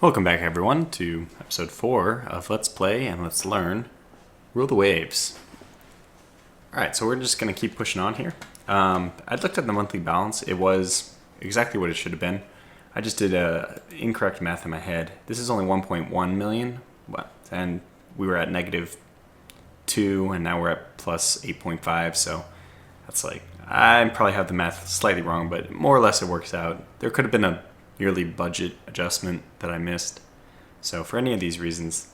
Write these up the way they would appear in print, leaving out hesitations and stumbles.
Welcome back everyone to episode 4 of Let's Play and Let's Learn Rule the Waves. Alright, so we're just going to keep pushing on here. I looked at the monthly balance. It was exactly what it should have been. I just did incorrect math in my head. This is only 1.1 million, and we were at -2, and now we're at plus 8.5, so that's like, I probably have the math slightly wrong, but more or less it works out. There could have been a yearly budget adjustment that I missed. So for any of these reasons,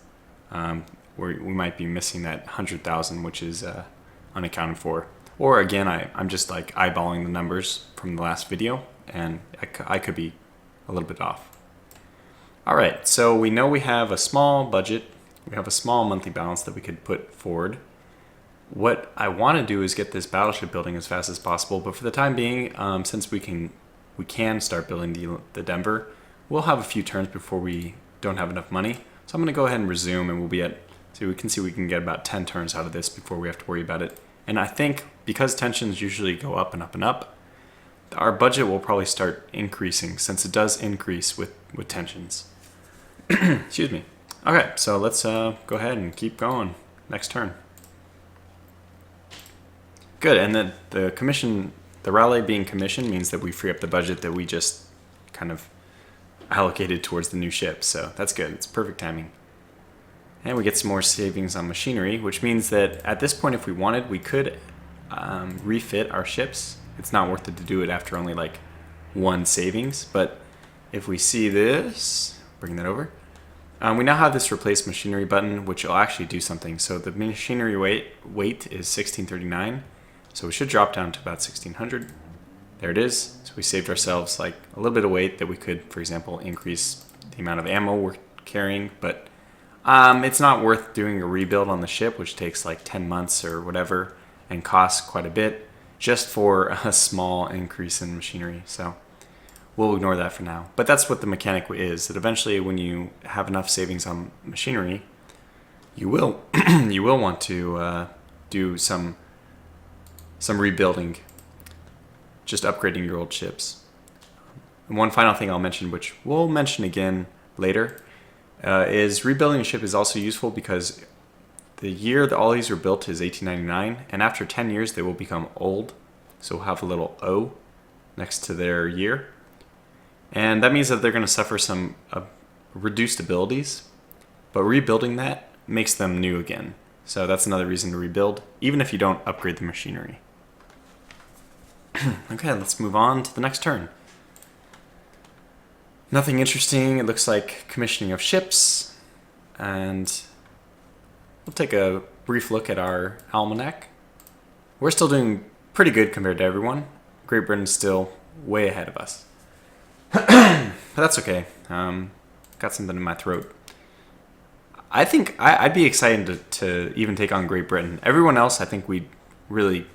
we might be missing that 100,000, which is unaccounted for. Or again, I'm just like eyeballing the numbers from the last video, and I could be a little bit off. All right, so we know we have a small budget. We have a small monthly balance that we could put forward. What I want to do is get this battleship building as fast as possible, but for the time being, since we can start building the Denver, we'll have a few turns before we don't have enough money. So I'm going to go ahead and resume, and we'll be at, so we can see we can get about 10 turns out of this before we have to worry about it. And I think because tensions usually go up and up and up, our budget will probably start increasing, since it does increase with tensions. Excuse me. Okay, so let's go ahead and keep going. Next turn. Good, and the rally being commissioned means that we free up the budget that we just kind of allocated towards the new ship. So that's good. It's perfect timing. And we get some more savings on machinery, which means that at this point, if we wanted, we could refit our ships. It's not worth it to do it after only like one savings. But if we see this, bring that over. We now have this replace machinery button, which will actually do something. So the machinery weight is 1639. So we should drop down to about 1600. There it is. So we saved ourselves like a little bit of weight that we could, for example, increase the amount of ammo we're carrying. But it's not worth doing a rebuild on the ship, which takes like 10 months or whatever and costs quite a bit, just for a small increase in machinery. So we'll ignore that for now. But that's what the mechanic is, that eventually when you have enough savings on machinery, you will you will want to do some rebuilding, just upgrading your old ships. And one final thing I'll mention, which we'll mention again later, is rebuilding a ship is also useful because the year that all these were built is 1899, and after 10 years they will become old, so we'll have a little O next to their year. And that means that they're going to suffer some reduced abilities, but rebuilding that makes them new again. So that's another reason to rebuild, even if you don't upgrade the machinery. Okay, let's move on to the next turn. Nothing interesting. It looks like commissioning of ships. And we'll take a brief look at our almanac. We're still doing pretty good compared to everyone. Great Britain's still way ahead of us. But that's okay. Got something in my throat. I think I'd be excited to even take on Great Britain. Everyone else, I think we'd really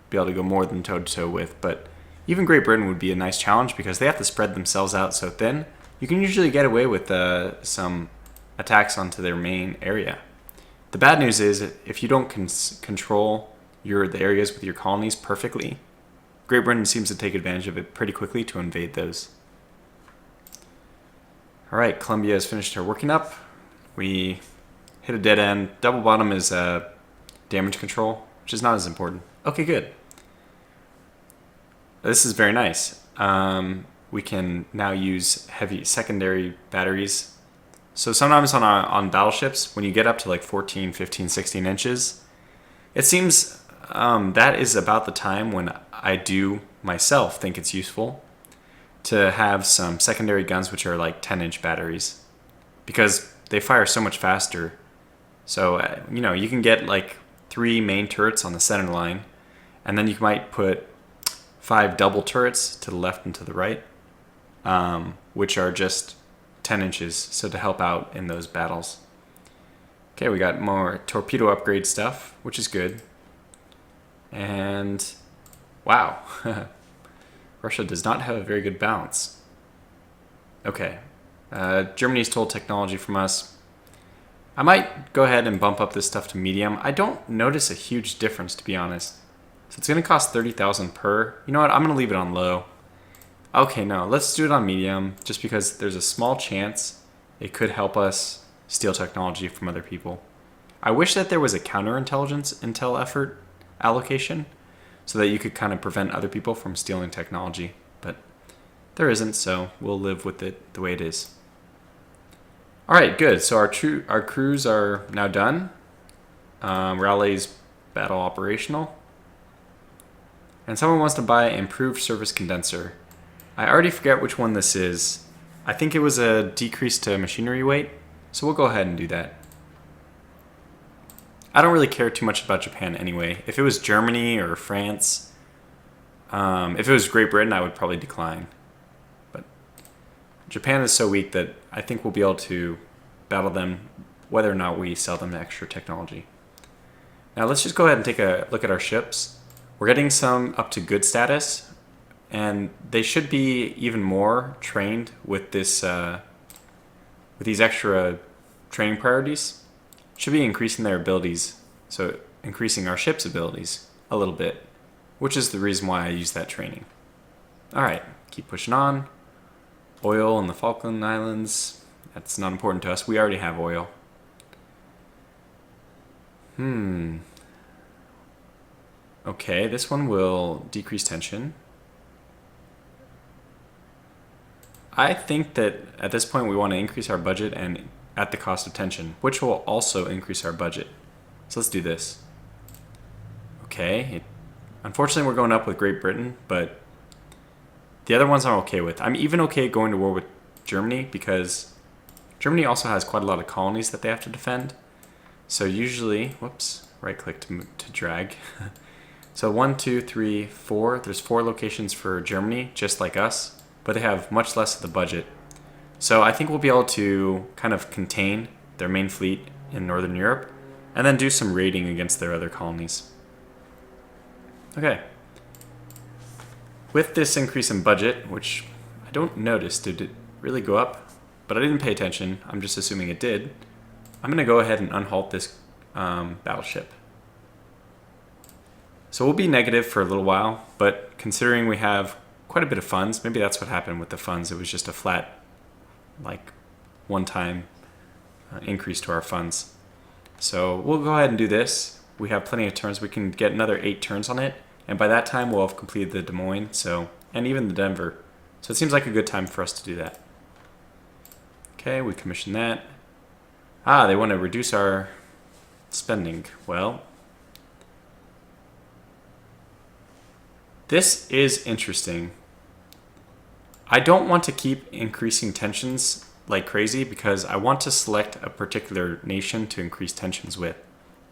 be able to go more than toe-to-toe with, but even Great Britain would be a nice challenge because they have to spread themselves out so thin. You can usually get away with some attacks onto their main area. The bad news is if you don't control the areas with your colonies perfectly, Great Britain seems to take advantage of it pretty quickly to invade those. All right, Columbia has finished her working up. We hit a dead end. Double bottom is damage control, which is not as important. Okay, good. This is very nice. We can now use heavy secondary batteries. So sometimes on battleships, when you get up to like 14, 15, 16 inches, it seems that is about the time when I do myself think it's useful to have some secondary guns which are like 10-inch batteries, because they fire so much faster. So, you can get like 3 main turrets on the center line, and then you might put 5 double turrets to the left and to the right, which are just 10 inches, so to help out in those battles. Okay, we got more torpedo upgrade stuff, which is good. And, wow, Russia does not have a very good balance. Okay, Germany's told technology from us. I might go ahead and bump up this stuff to medium. I don't notice a huge difference, to be honest. So it's going to cost 30,000 per. You know what? I'm going to leave it on low. Okay, no, let's do it on medium, just because there's a small chance It could help us steal technology from other people. I wish that there was a counterintelligence intel effort allocation so that you could kind of prevent other people from stealing technology, but there isn't, so we'll live with it the way it is. All right, good. So our crews are now done. Raleigh's battle operational. And someone wants to buy improved service condenser. I already forget which one this is. I think it was a decrease to machinery weight, so we'll go ahead and do that. I don't really care too much about Japan anyway. If it was Germany or France, if it was Great Britain, I would probably decline. But Japan is so weak that I think we'll be able to battle them whether or not we sell them extra technology. Now let's just go ahead and take a look at our ships. We're getting some up to good status, and they should be even more trained with this, with these extra training priorities. Should be increasing their abilities, so increasing our ship's abilities a little bit, which is the reason why I use that training. All right, keep pushing on. Oil in the Falkland Islands, that's not important to us. We already have oil. Okay, this one will decrease tension. I think that at this point we want to increase our budget and at the cost of tension, which will also increase our budget. So let's do this. Okay, unfortunately we're going up with Great Britain, but the other ones I'm okay with. I'm even okay going to war with Germany because Germany also has quite a lot of colonies that they have to defend. So usually, whoops, right click to drag. So 1, 2, 3, 4, there's 4 locations for Germany, just like us, but they have much less of the budget. So I think we'll be able to kind of contain their main fleet in Northern Europe and then do some raiding against their other colonies. Okay. With this increase in budget, which I don't notice, did it really go up? But I didn't pay attention, I'm just assuming it did. I'm going to go ahead and unhalt this battleship. So we'll be negative for a little while, but considering we have quite a bit of funds, maybe that's what happened with the funds. It was just a flat, like, one-time increase to our funds. So we'll go ahead and do this. We have plenty of turns. We can get another 8 turns on it, and by that time we'll have completed the Des Moines, and even the Denver. So it seems like a good time for us to do that. Okay, we commission that. They want to reduce our spending. Well, this is interesting. I don't want to keep increasing tensions like crazy because I want to select a particular nation to increase tensions with,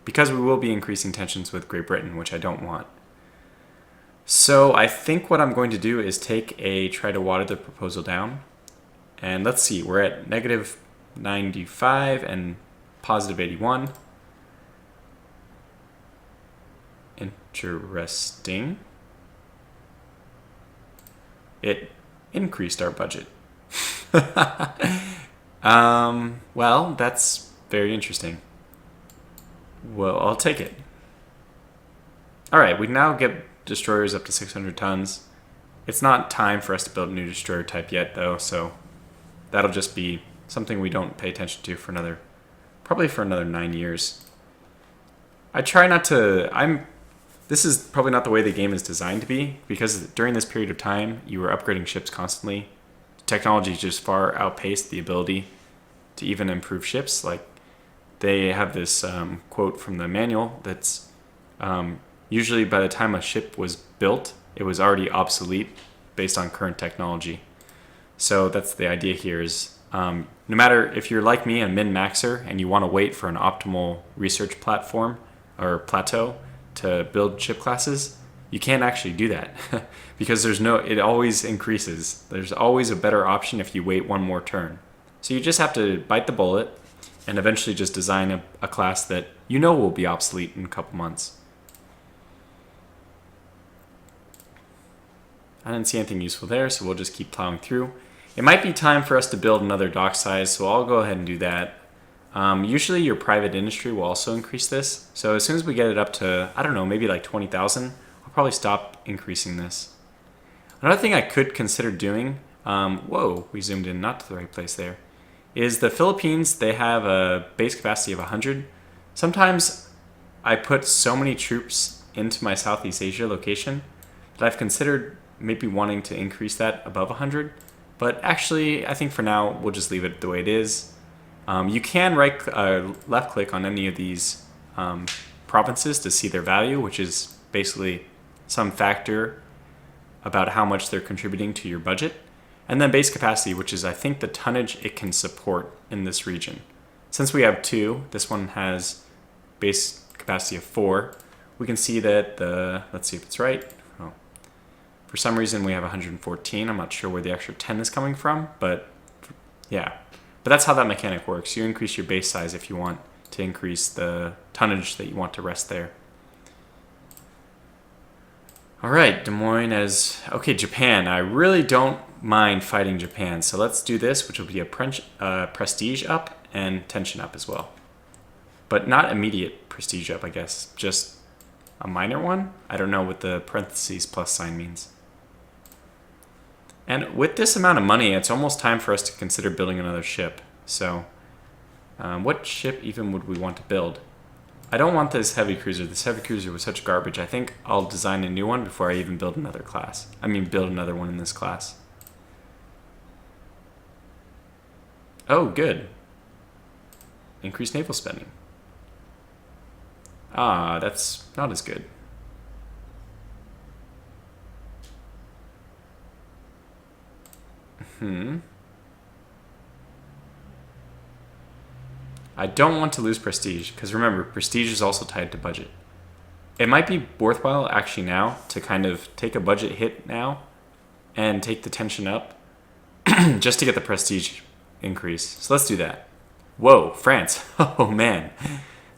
because we will be increasing tensions with Great Britain, which I don't want. So I think what I'm going to do is try to water the proposal down. And let's see, we're at negative 95 and positive 81. Interesting. It increased our budget. Well, that's very interesting. Well, I'll take it. All right, we now get destroyers up to 600 tons. It's not time for us to build a new destroyer type yet, though, so that'll just be something we don't pay attention to for probably for another 9 years. I try not to, this is probably not the way the game is designed to be, because during this period of time, you were upgrading ships constantly. Technology just far outpaced the ability to even improve ships. Like, they have this quote from the manual that's usually by the time a ship was built, it was already obsolete based on current technology. So that's the idea here is no matter if you're like me, a min-maxer, and you want to wait for an optimal research platform or plateau to build ship classes, you can't actually do that because it always increases. There's always a better option if you wait one more turn. So you just have to bite the bullet and eventually just design a class that you know will be obsolete in a couple months. I didn't see anything useful there, so we'll just keep plowing through. It might be time for us to build another dock size, so I'll go ahead and do that. Usually your private industry will also increase this. So as soon as we get it up to, I don't know, maybe like 20,000, I'll probably stop increasing this. Another thing I could consider doing, whoa, we zoomed in not to the right place there, is the Philippines. They have a base capacity of 100. Sometimes I put so many troops into my Southeast Asia location that I've considered maybe wanting to increase that above 100. But actually, I think for now, we'll just leave it the way it is. You can left click on any of these provinces to see their value, which is basically some factor about how much they're contributing to your budget. And then base capacity, which is, I think, the tonnage it can support in this region. Since we have 2, this one has base capacity of 4. We can see that let's see if it's right. Oh. For some reason, we have 114. I'm not sure where the extra 10 is coming from, but yeah. But that's how that mechanic works. You increase your base size if you want to increase the tonnage that you want to rest there. All right, Des Moines as... Okay, Japan. I really don't mind fighting Japan. So let's do this, which will be a prestige up and tension up as well. But not immediate prestige up, I guess. Just a minor one? I don't know what the parentheses plus sign means. And with this amount of money, it's almost time for us to consider building another ship. So what ship even would we want to build? I don't want this heavy cruiser. This heavy cruiser was such garbage. I think I'll design a new one before I even build another class. Build another one in this class. Oh, good. Increased naval spending. Ah, that's not as good. I don't want to lose prestige, because remember, prestige is also tied to budget. It might be worthwhile actually now to kind of take a budget hit now and take the tension up just to get the prestige increase. So let's do that. Whoa, France. Oh man.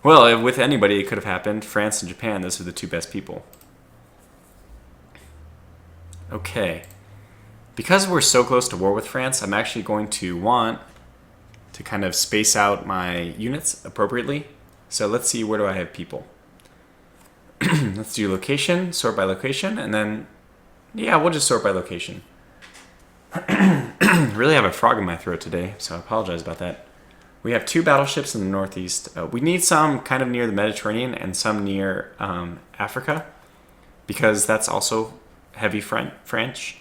Well, with anybody it could have happened. France and Japan, those are the 2 best people. Okay. Because we're so close to war with France, I'm actually going to want to kind of space out my units appropriately. So let's see, where do I have people? Let's do location, sort by location, and then, yeah, we'll just sort by location. Really have a frog in my throat today, so I apologize about that. We have 2 battleships in the northeast. We need some kind of near the Mediterranean and some near Africa, because that's also heavy French.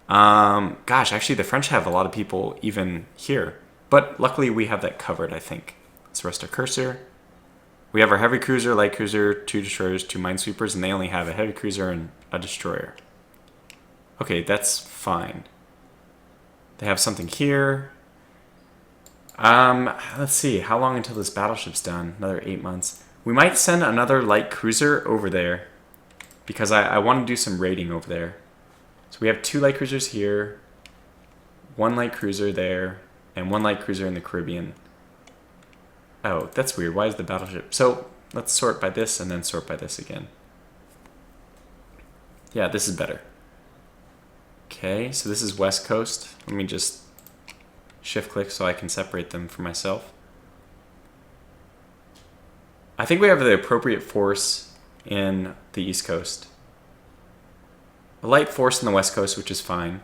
Gosh, actually the French have a lot of people even here. But luckily we have that covered, I think. Let's rest our cursor. We have our heavy cruiser, light cruiser, 2 destroyers, 2 minesweepers, and they only have a heavy cruiser and a destroyer. Okay, that's fine. They have something here. Let's see, how long until this battleship's done? Another 8 months. We might send another light cruiser over there because I want to do some raiding over there. So we have 2 light cruisers here, 1 light cruiser there, and 1 light cruiser in the Caribbean. Oh, that's weird. Why is the battleship? So let's sort by this and then sort by this again. Yeah, this is better. Okay, so this is West Coast. Let me just shift click so I can separate them for myself. I think we have the appropriate force in the East Coast. A light force in the West Coast, which is fine.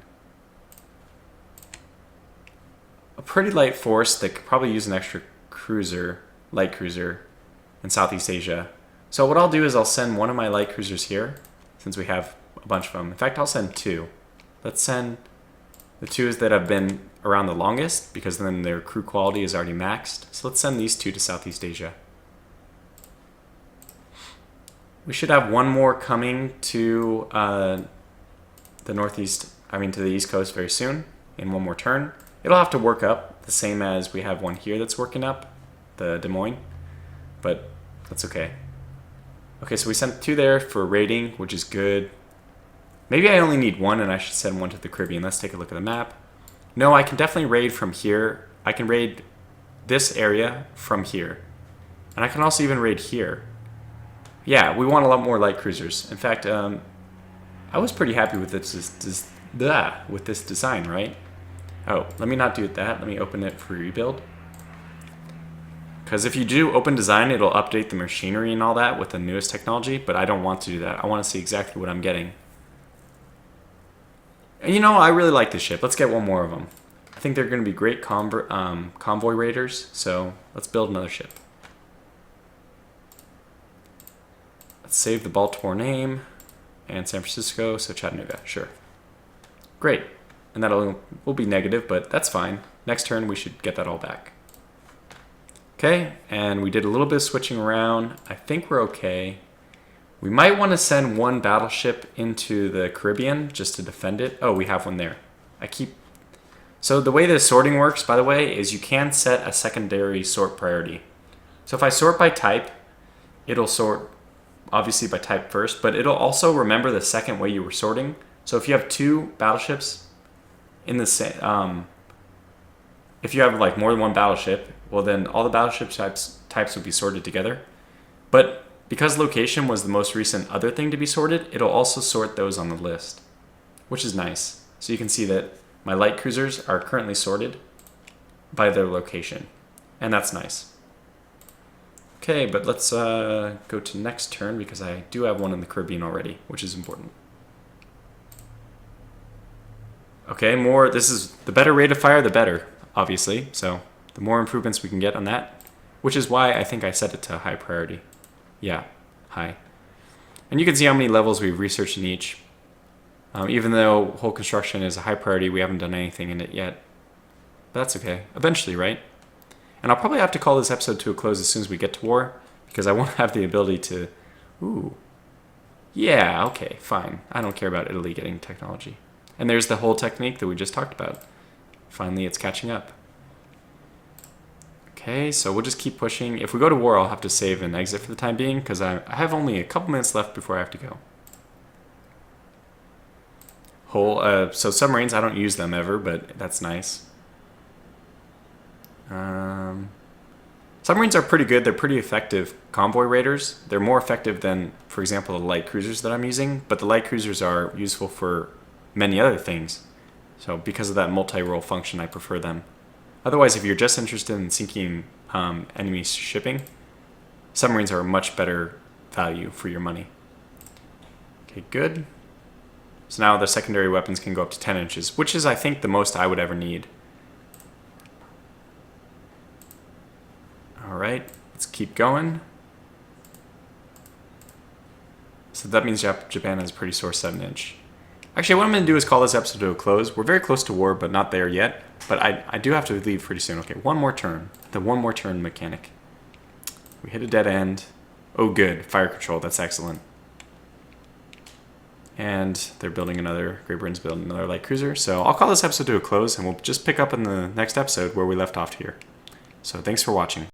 A pretty light force that could probably use an extra cruiser, light cruiser, in Southeast Asia. So what I'll do is I'll send one of my light cruisers here, since we have a bunch of them. In fact, I'll send 2. Let's send the 2s that have been around the longest, because then their crew quality is already maxed. So let's send these 2 to Southeast Asia. We should have 1 more coming to the East Coast very soon, in 1 more turn. It'll have to work up, the same as we have 1 here that's working up, the Des Moines, but that's okay. Okay, so we sent 2 there for raiding, which is good. Maybe I only need 1 and I should send 1 to the Caribbean. Let's take a look at the map. No, I can definitely raid from here. I can raid this area from here. And I can also even raid here. Yeah, we want a lot more light cruisers. In fact, I was pretty happy with this design, right? Oh, let me not do that. Let me open it for rebuild. Because if you do open design, it'll update the machinery and all that with the newest technology, but I don't want to do that. I want to see exactly what I'm getting. And you know, I really like this ship. Let's get 1 more of them. think they're going to be great convoy raiders, so let's build another ship. Let's save the Baltimore name and San Francisco, so Chattanooga, sure. Great, and that'll will be negative, but that's fine. Next turn we should get that all back. Okay, and we did a little bit of switching around. I think we're okay. We might want to send one battleship into the Caribbean just to defend it. Oh, we have one there. So the way the sorting works, by the way, is you can set a secondary sort priority. So if I sort by type, it'll sort obviously by type first, but it'll also remember the second way you were sorting. So if you have two battleships in the same, if you have like more than one battleship, well then all the battleship types would be sorted together. But because location was the most recent other thing to be sorted, it'll also sort those on the list, which is nice. So you can see that my light cruisers are currently sorted by their location, and that's nice. Okay, but let's go to next turn because I do have one in the Caribbean already, which is important. Okay, this is the better rate of fire, the better, obviously. So the more improvements we can get on that, which is why I think I set it to high priority. Yeah, high. And you can see how many levels we've researched in each. Even though whole construction is a high priority, we haven't done anything in it yet. But that's okay. Eventually, right? And I'll probably have to call this episode to a close as soon as we get to war, because I won't have the ability to... Ooh. Yeah, okay, fine. I don't care about Italy getting technology. And there's the whole technique that we just talked about. Finally, it's catching up. Okay, so we'll just keep pushing. If we go to war, I'll have to save and exit for the time being, because I have only a couple minutes left before I have to go. So submarines, I don't use them ever, but that's nice. Submarines are pretty good. They're pretty effective convoy raiders. They're more effective than, for example, the light cruisers that I'm using, but the light cruisers are useful for many other things. So because of that multi-role function, I prefer them. Otherwise, if you're just interested in sinking enemy shipping, submarines are a much better value for your money. Okay, good. So now the secondary weapons can go up to 10 inches, which is, I think, the most I would ever need. All right, let's keep going. So that means Japan has a pretty sore 7-inch. Actually, what I'm going to do is call this episode to a close. We're very close to war, but not there yet. But I do have to leave pretty soon. Okay, one more turn. The one more turn mechanic. We hit a dead end. Oh, good. Fire control. That's excellent. And they're building another, Great Britain's building another light cruiser. So I'll call this episode to a close, and we'll just pick up in the next episode where we left off here. So thanks for watching.